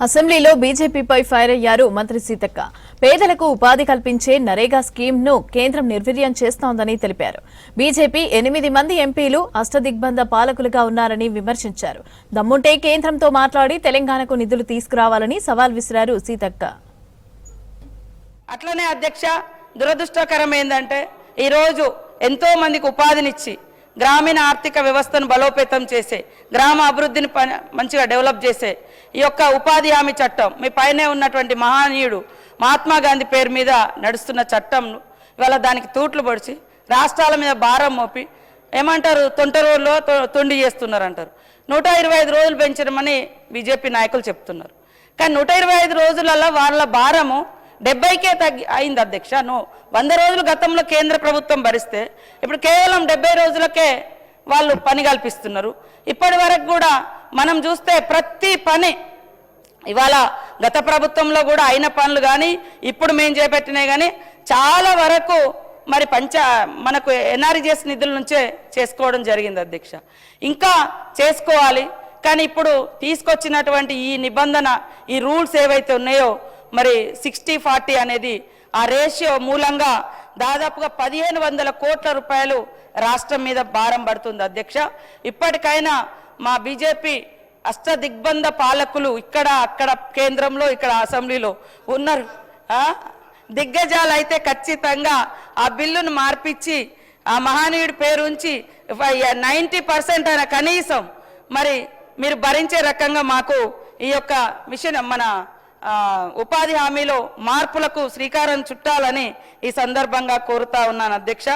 అసెంబ్లీలో బీజేపీపై ఫైర్ అయ్యారు మంత్రి సీతక్క. పేదలకు ఉపాధి కల్పించే నరేగా స్కీమ్ను కేంద్రం నిర్వీర్యం చేస్తోందని తెలిపారు. బీజేపీ 8 మంది ఎంపీలు అష్టదిగ్బంధ పాలకులుగా ఉన్నారని విమర్శించారు. దమ్ముంటే కేంద్రంతో మాట్లాడి తెలంగాణకు నిధులు తీసుకురావాలని సవాల్ విసిరారు సీతక్క. అట్లనే అధ్యక్ష, దురదృష్టకరం ఏందంటే ఈరోజు ఎంతో మందికి ఉపాధినిచ్చి గ్రామీణ ఆర్థిక వ్యవస్థను బలోపేతం చేసే, గ్రామ అభివృద్ధిని మంచిగా డెవలప్ చేసే ఈ యొక్క ఉపాధి హామీ చట్టం, మీ పైనే ఉన్నటువంటి మహానీయుడు మహాత్మా గాంధీ పేరు మీద నడుస్తున్న చట్టం ఇవాళ దానికి తూట్లు పొడిచి రాష్ట్రాల మీద భారం మోపి ఏమంటారు, తొంట రోజుల్లో తొండి చేస్తున్నారు అంటారు. 125 రోజులు పెంచడమని బీజేపీ నాయకులు చెప్తున్నారు. కానీ 125 రోజులలో వాళ్ళ భారము 70కే అయింది అధ్యక్ష. 100 రోజులు గతంలో కేంద్ర ప్రభుత్వం భరిస్తే ఇప్పుడు కేవలం 70 రోజులకే వాళ్ళు పని కల్పిస్తున్నారు. ఇప్పటి వరకు కూడా మనం చూస్తే ప్రతి పని ఇవాళ గత ప్రభుత్వంలో కూడా అయిన పనులు కానీ ఇప్పుడు మేము చేపట్టినాయి కానీ చాలా వరకు మరి మనకు ఎన్ఆర్జీఎస్ నిధుల నుంచే చేసుకోవడం జరిగింది అధ్యక్ష. ఇంకా చేసుకోవాలి, కానీ ఇప్పుడు తీసుకొచ్చినటువంటి ఈ నిబంధన, ఈ రూల్స్ ఏవైతే ఉన్నాయో మరి 60-40 అనేది ఆ రేషియో మూలంగా దాదాపుగా 1500 కోట్ల రూపాయలు రాష్ట్రం మీద భారం పడుతుంది అధ్యక్ష. ఇప్పటికైనా మా బీజేపీ అష్టదిగ్బంధ పాలకులు ఇక్కడ అక్కడ కేంద్రంలో ఇక్కడ అసెంబ్లీలో ఉన్నారు. దిగ్గజాలు అయితే ఖచ్చితంగా ఆ బిల్లును మార్పిచ్చి ఆ మహానీయుడి పేరు ఉంచి 90% అయినా కనీసం మరి మీరు భరించే రకంగా మాకు ఈ యొక్క మిషన్ మన ఉపాధి హామీలో మార్పులకు శ్రీకారం చుట్టాలని ఈ సందర్భంగా కోరుతా ఉన్నాను అధ్యక్ష.